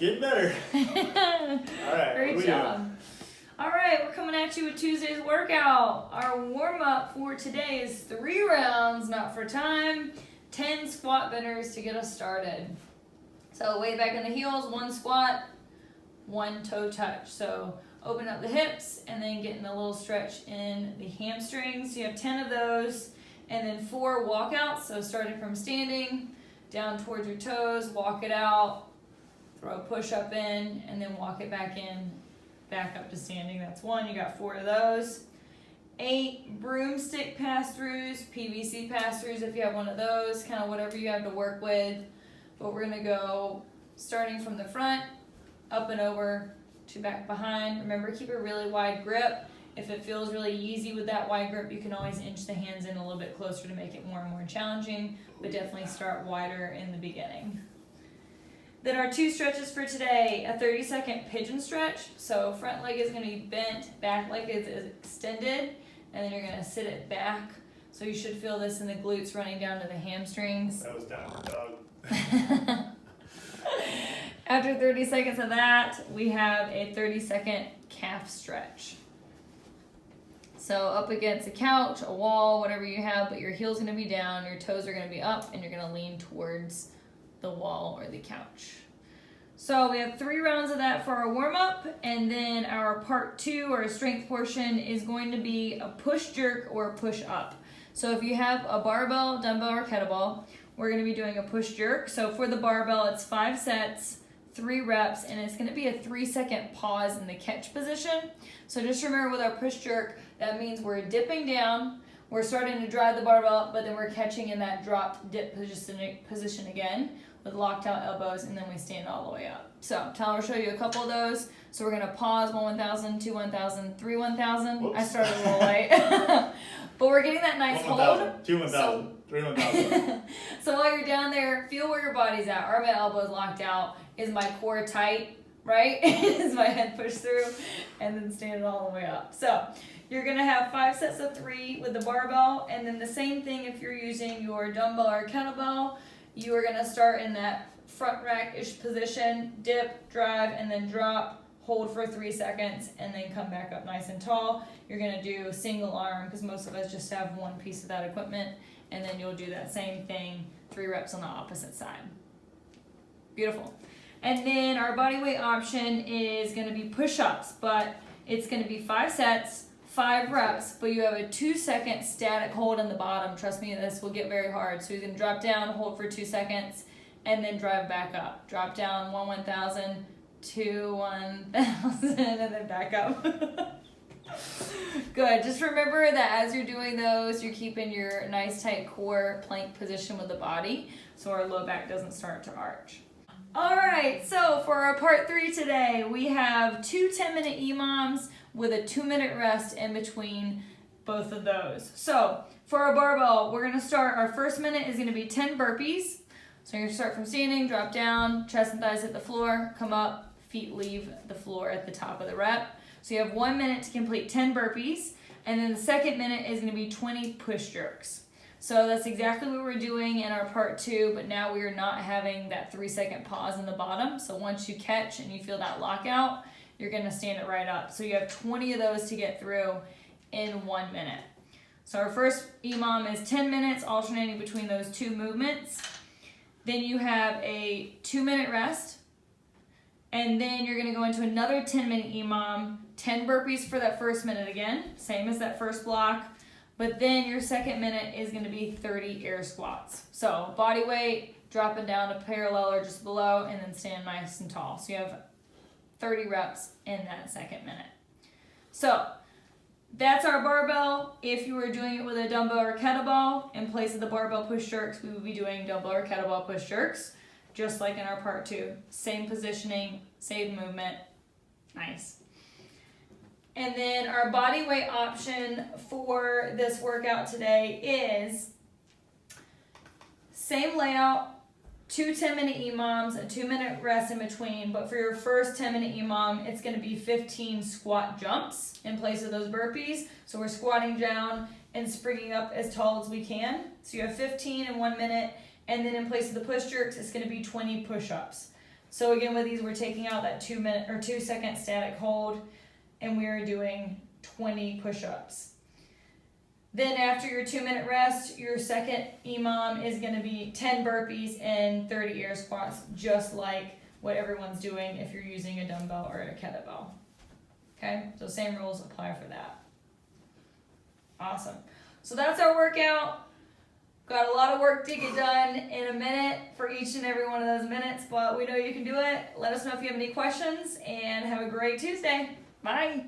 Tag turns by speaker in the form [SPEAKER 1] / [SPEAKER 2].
[SPEAKER 1] Getting better. All right.
[SPEAKER 2] Great job. All right, we're coming at you with Tuesday's workout. Our warm-up for today is 3 rounds, not for time, 10 squat benders to get us started. So weight back in the heels, 1 squat, 1 toe touch. So open up the hips and then getting a little stretch in the hamstrings. So you have 10 of those, and then 4 walkouts. So starting from standing, down towards your toes, walk it out, throw a push-up in, and then walk it back in, back up to standing. That's 1. You got 4 of those. 8 broomstick pass-throughs, PVC pass-throughs if you have one of those, kind of whatever you have to work with. But we're going to go starting from the front, up and over to back behind. Remember, keep a really wide grip. If it feels really easy with that wide grip, you can always inch the hands in a little bit closer to make it more and more challenging, but definitely start wider in the beginning. Then our 2 stretches for today, a 30-second pigeon stretch. So front leg is going to be bent, back leg is extended, and then you're going to sit it back. So you should feel this in the glutes running down to the hamstrings.
[SPEAKER 1] That was downward dog.
[SPEAKER 2] After 30 seconds of that, we have a 30-second calf stretch. So up against a couch, a wall, whatever you have, but your heel's going to be down, your toes are going to be up, and you're going to lean towards the wall or the couch. So we have 3 rounds of that for our warm-up, and then our part 2 or strength portion is going to be a push jerk or a push up. So if you have a barbell, dumbbell, or kettlebell, we're going to be doing a push jerk. So for the barbell, it's 5 sets, 3 reps, and it's going to be a 3-second pause in the catch position. So just remember with our push jerk, that means we're dipping down, we're starting to drive the barbell up, but then we're catching in that dropped dip position again with locked out elbows, and then we stand all the way up. So Tyler will show you a couple of those. So we're going to pause 1 1000, 2 1000, 3 1000.
[SPEAKER 1] Whoops.
[SPEAKER 2] I started a little late. But we're getting that nice
[SPEAKER 1] 1
[SPEAKER 2] hold.
[SPEAKER 1] 1000, 2 1000, 3 1000.
[SPEAKER 2] So while you're down there, feel where your body's at. Are my elbows locked out? Is my core tight? Right? Is my head pushed through? And then stand it all the way up. So you're going to have 5 sets of 3 with the barbell, and then the same thing if you're using your dumbbell or kettlebell. You are going to start in that front rack-ish position, dip, drive, and then drop, hold for 3 seconds, and then come back up nice and tall. You're going to do single arm because most of us just have one piece of that equipment, and then you'll do that same thing, 3 reps on the opposite side. Beautiful. And then our body weight option is going to be push-ups, but it's going to be 5 sets, 5 reps, but you have a 2-second static hold on the bottom. Trust me, this will get very hard. So you're going to drop down, hold for 2 seconds, and then drive back up. Drop down 1 1000, 2 1000, and then back up. Good. Just remember that as you're doing those, you're keeping your nice tight core plank position with the body so our low back doesn't start to arch. All right, so for our part 3 today, we have 2 10-minute EMOMs with a 2-minute rest in between both of those. So for our barbell, we're going to start, our first minute is going to be 10 burpees. So you're going to start from standing, drop down, chest and thighs hit the floor, come up, feet leave the floor at the top of the rep. So you have 1 minute to complete 10 burpees, and then the second minute is going to be 20 push jerks. So that's exactly what we're doing in our part 2, but now we are not having that 3-second pause in the bottom. So once you catch and you feel that lockout, you're going to stand it right up. So you have 20 of those to get through in 1 minute. So our first EMOM is 10 minutes, alternating between those 2 movements. Then you have a 2-minute rest. And then you're going to go into another 10-minute EMOM, 10 burpees for that first minute again, same as that first block. But then your second minute is going to be 30 air squats. So body weight, dropping down to parallel or just below, and then stand nice and tall. So you have 30 reps in that second minute. So that's our barbell. If you were doing it with a dumbbell or kettlebell, in place of the barbell push jerks, we would be doing dumbbell or kettlebell push jerks, just like in our part 2. Same positioning, same movement. Nice. And then our body weight option for this workout today is same layout, 2 10-minute EMOMs, a 2-minute rest in between, but for your first 10-minute EMOM, it's going to be 15 squat jumps in place of those burpees. So we're squatting down and springing up as tall as we can. So you have 15 in 1 minute, and then in place of the push jerks, it's going to be 20 push-ups. So again, with these, we're taking out that 2 second static hold, and we are doing 20 push-ups. Then after your 2-minute rest, your second EMOM is going to be 10 burpees and 30 air squats, just like what everyone's doing if you're using a dumbbell or a kettlebell. Okay, so same rules apply for that. Awesome. So that's our workout. Got a lot of work to get done in a minute for each and every one of those minutes, but we know you can do it. Let us know if you have any questions, and have a great Tuesday. Bye.